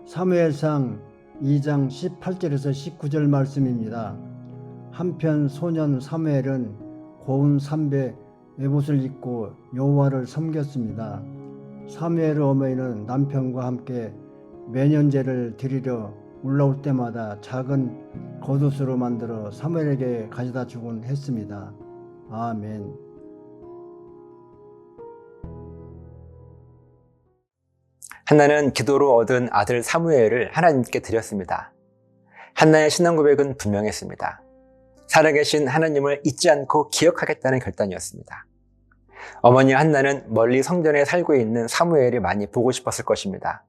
사무엘상 2장 18절에서 19절 말씀입니다. 한편 소년 사무엘은 고운 삼배 에봇을 입고 여호와를 섬겼습니다. 사무엘의 어머니는 남편과 함께 매년제를 드리려 올라올 때마다 작은 겉옷으로 만들어 사무엘에게 가져다 주곤 했습니다. 아멘. 한나는 기도로 얻은 아들 사무엘을 하나님께 드렸습니다. 한나의 신앙 고백은 분명했습니다. 살아계신 하나님을 잊지 않고 기억하겠다는 결단이었습니다. 어머니 한나는 멀리 성전에 살고 있는 사무엘이 많이 보고 싶었을 것입니다.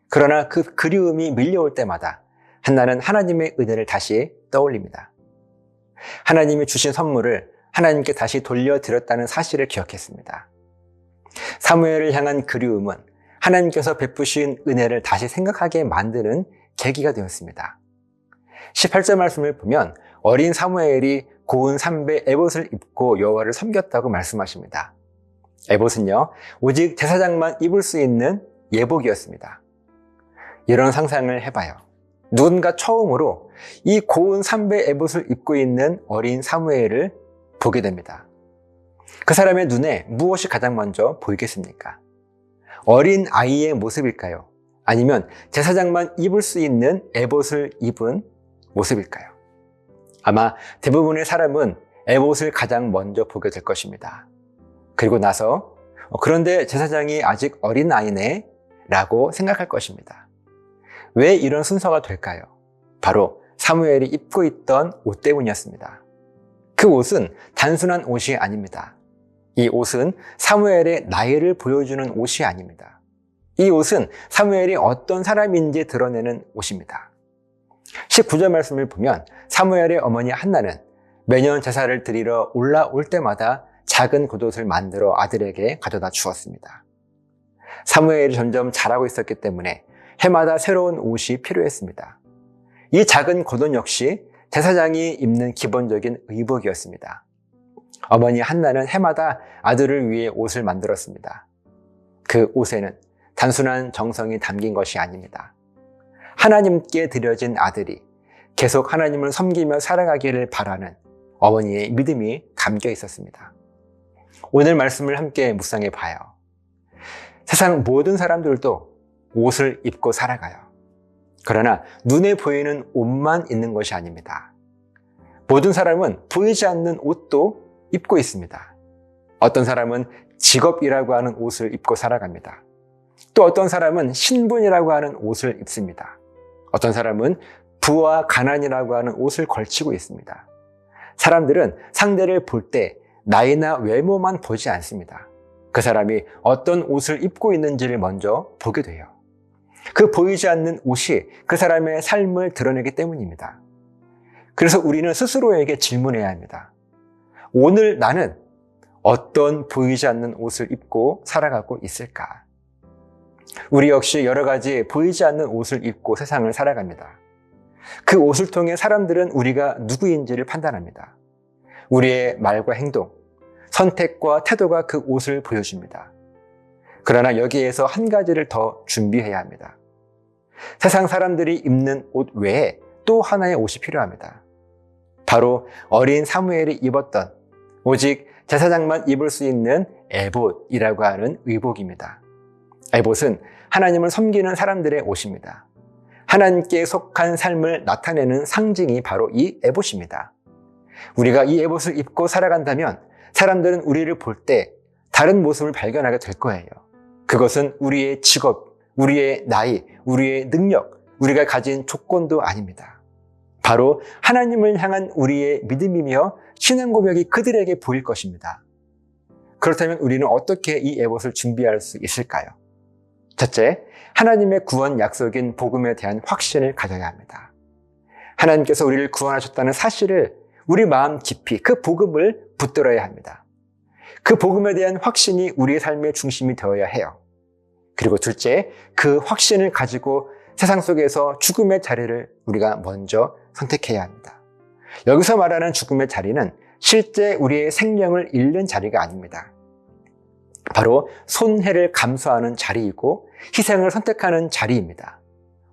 그러나 그 그리움이 밀려올 때마다 한나는 하나님의 은혜를 다시 떠올립니다. 하나님이 주신 선물을 하나님께 다시 돌려드렸다는 사실을 기억했습니다. 사무엘을 향한 그리움은 하나님께서 베푸신 은혜를 다시 생각하게 만드는 계기가 되었습니다. 18절 말씀을 보면 어린 사무엘이 고운 삼배 에봇을 입고 여호와를 섬겼다고 말씀하십니다. 에봇은요, 오직 제사장만 입을 수 있는 예복이었습니다. 이런 상상을 해봐요. 누군가 처음으로 이 고운 삼배 에봇을 입고 있는 어린 사무엘을 보게 됩니다. 그 사람의 눈에 무엇이 가장 먼저 보이겠습니까? 어린 아이의 모습일까요? 아니면 제사장만 입을 수 있는 에봇을 입은 모습일까요? 아마 대부분의 사람은 에봇을 가장 먼저 보게 될 것입니다. 그리고 나서 그런데 제사장이 아직 어린 아이네 라고 생각할 것입니다. 왜 이런 순서가 될까요? 바로 사무엘이 입고 있던 옷 때문이었습니다. 그 옷은 단순한 옷이 아닙니다. 이 옷은 사무엘의 나이를 보여주는 옷이 아닙니다. 이 옷은 사무엘이 어떤 사람인지 드러내는 옷입니다. 19절 말씀을 보면 사무엘의 어머니 한나는 매년 제사를 드리러 올라올 때마다 작은 겉옷을 만들어 아들에게 가져다 주었습니다. 사무엘이 점점 자라고 있었기 때문에 해마다 새로운 옷이 필요했습니다. 이 작은 겉옷 역시 제사장이 입는 기본적인 의복이었습니다. 어머니 한나는 해마다 아들을 위해 옷을 만들었습니다. 그 옷에는 단순한 정성이 담긴 것이 아닙니다. 하나님께 드려진 아들이 계속 하나님을 섬기며 살아가기를 바라는 어머니의 믿음이 담겨 있었습니다. 오늘 말씀을 함께 묵상해 봐요. 세상 모든 사람들도 옷을 입고 살아가요. 그러나 눈에 보이는 옷만 있는 것이 아닙니다. 모든 사람은 보이지 않는 옷도 입고 있습니다. 어떤 사람은 직업이라고 하는 옷을 입고 살아갑니다. 또 어떤 사람은 신분이라고 하는 옷을 입습니다. 어떤 사람은 부와 가난이라고 하는 옷을 걸치고 있습니다. 사람들은 상대를 볼 때 나이나 외모만 보지 않습니다. 그 사람이 어떤 옷을 입고 있는지를 먼저 보게 돼요. 그 보이지 않는 옷이 그 사람의 삶을 드러내기 때문입니다. 그래서 우리는 스스로에게 질문해야 합니다. 오늘 나는 어떤 보이지 않는 옷을 입고 살아가고 있을까? 우리 역시 여러 가지 보이지 않는 옷을 입고 세상을 살아갑니다. 그 옷을 통해 사람들은 우리가 누구인지를 판단합니다. 우리의 말과 행동, 선택과 태도가 그 옷을 보여줍니다. 그러나 여기에서 한 가지를 더 준비해야 합니다. 세상 사람들이 입는 옷 외에 또 하나의 옷이 필요합니다. 바로 어린 사무엘이 입었던 오직 제사장만 입을 수 있는 에봇이라고 하는 의복입니다. 에봇은 하나님을 섬기는 사람들의 옷입니다. 하나님께 속한 삶을 나타내는 상징이 바로 이 에봇입니다. 우리가 이 에봇을 입고 살아간다면 사람들은 우리를 볼 때 다른 모습을 발견하게 될 거예요. 그것은 우리의 직업, 우리의 나이, 우리의 능력, 우리가 가진 조건도 아닙니다. 바로 하나님을 향한 우리의 믿음이며 신앙 고백이 그들에게 보일 것입니다. 그렇다면 우리는 어떻게 이 에봇을 준비할 수 있을까요? 첫째, 하나님의 구원 약속인 복음에 대한 확신을 가져야 합니다. 하나님께서 우리를 구원하셨다는 사실을 우리 마음 깊이 그 복음을 붙들어야 합니다. 그 복음에 대한 확신이 우리의 삶의 중심이 되어야 해요. 그리고 둘째, 그 확신을 가지고 세상 속에서 죽음의 자리를 우리가 먼저 선택해야 합니다. 여기서 말하는 죽음의 자리는 실제 우리의 생명을 잃는 자리가 아닙니다. 바로 손해를 감수하는 자리이고 희생을 선택하는 자리입니다.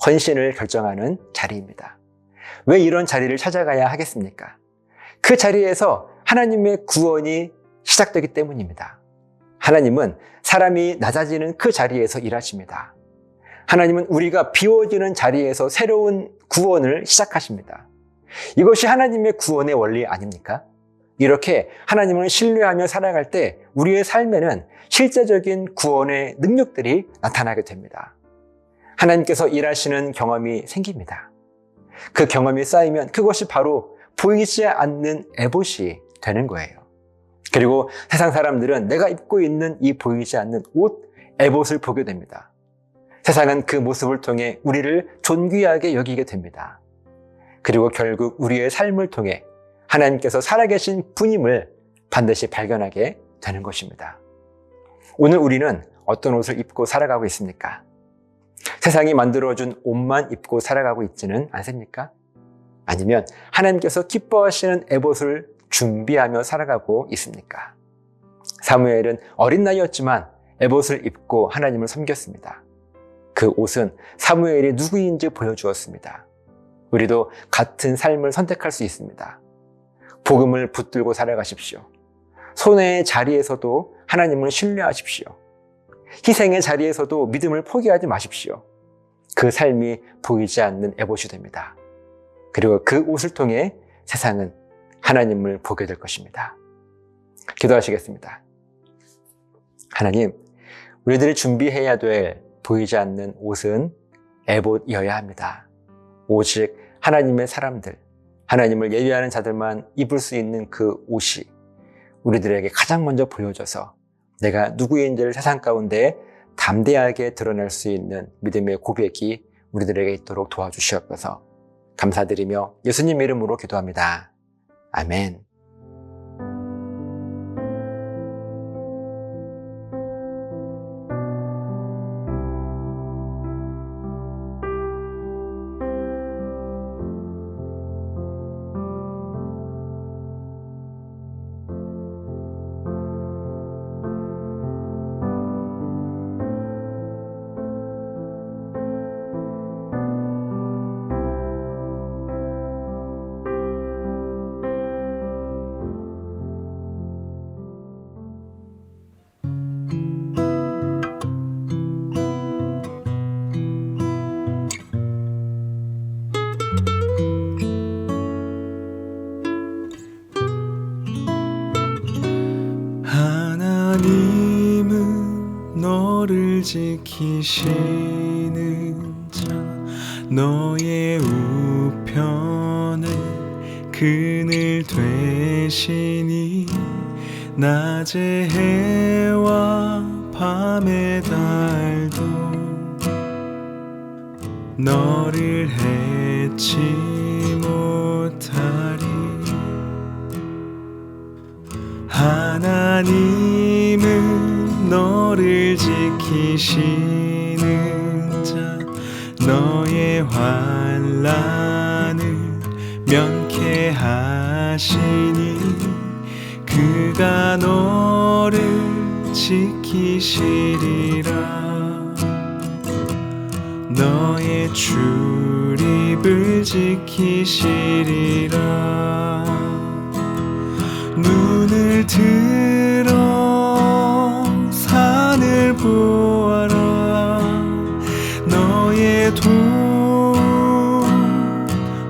헌신을 결정하는 자리입니다. 왜 이런 자리를 찾아가야 하겠습니까? 그 자리에서 하나님의 구원이 시작되기 때문입니다. 하나님은 사람이 낮아지는 그 자리에서 일하십니다. 하나님은 우리가 비워지는 자리에서 새로운 구원을 시작하십니다. 이것이 하나님의 구원의 원리 아닙니까? 이렇게 하나님을 신뢰하며 살아갈 때 우리의 삶에는 실제적인 구원의 능력들이 나타나게 됩니다. 하나님께서 일하시는 경험이 생깁니다. 그 경험이 쌓이면 그것이 바로 보이지 않는 에봇이 되는 거예요. 그리고 세상 사람들은 내가 입고 있는 이 보이지 않는 옷, 에봇을 보게 됩니다. 세상은 그 모습을 통해 우리를 존귀하게 여기게 됩니다. 그리고 결국 우리의 삶을 통해 하나님께서 살아계신 분임을 반드시 발견하게 되는 것입니다. 오늘 우리는 어떤 옷을 입고 살아가고 있습니까? 세상이 만들어준 옷만 입고 살아가고 있지는 않습니까? 아니면 하나님께서 기뻐하시는 에봇을 준비하며 살아가고 있습니까? 사무엘은 어린 나이였지만 에봇을 입고 하나님을 섬겼습니다. 그 옷은 사무엘이 누구인지 보여주었습니다. 우리도 같은 삶을 선택할 수 있습니다. 복음을 붙들고 살아가십시오. 손해의 자리에서도 하나님을 신뢰하십시오. 희생의 자리에서도 믿음을 포기하지 마십시오. 그 삶이 보이지 않는 에봇이 됩니다. 그리고 그 옷을 통해 세상은 하나님을 보게 될 것입니다. 기도하시겠습니다. 하나님, 우리들이 준비해야 될 보이지 않는 옷은 에봇이어야 합니다. 오직 하나님의 사람들, 하나님을 예배하는 자들만 입을 수 있는 그 옷이 우리들에게 가장 먼저 보여져서 내가 누구인지를 세상 가운데 담대하게 드러낼 수 있는 믿음의 고백이 우리들에게 있도록 도와주시옵소서. 감사드리며 예수님 이름으로 기도합니다. 아멘. 하나님은 너를 지키시는 자, 너의 우편에 그늘 되시니 낮의 해와 밤의 달도 너를 해치 못하리. 하나님은 너를 지키시는 자, 너의 환난을 면케하시니 그가 너를 지키시리라. 너의 출입을 지키시리라. 눈을 들어 산을 보아라. 너의 도움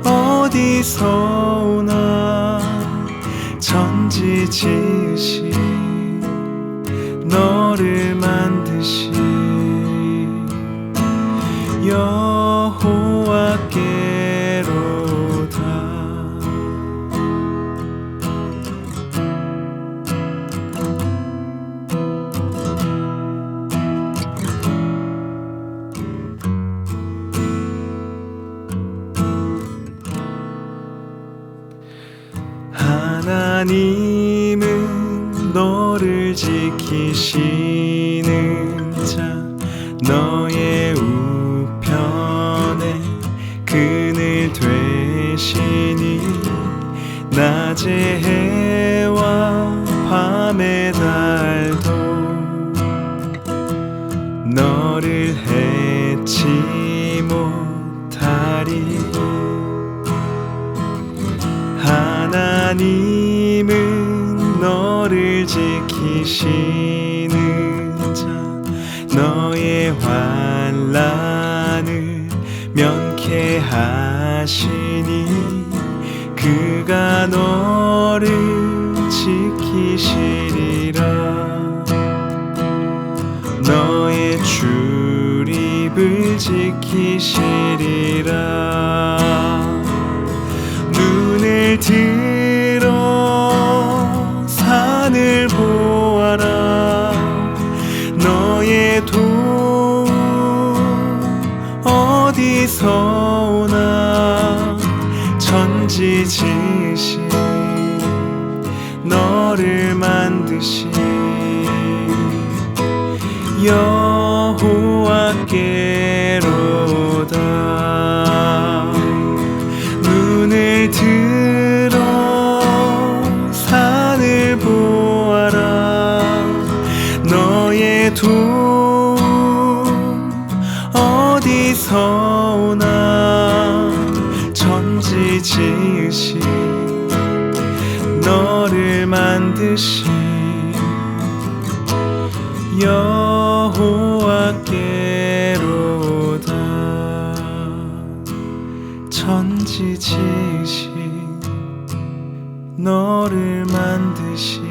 어디서 오나. 천지 지으신 너를 만드신 여호와께로다. 하나님은 너를 지키시는 자, 너의 우편에 그늘 되시니 낮의 해와 밤의 달도 너를 해치 하리. 하나님은 너를 지키시는 자, 너의 환난을 면케하시니 그가 너를 지키시리라. 너의 출입을 지키시리라. 눈을 들어 산을 보아라. 너의 도움 어디서 오나. 천지 지으신 너를 만드신 여호와께로다. 눈을 들어 산을 보아라. 너의 도움 어디서 오나. 천지 지으신 너를 만드신 여호와께로다. 천지 지으신 너를 만드신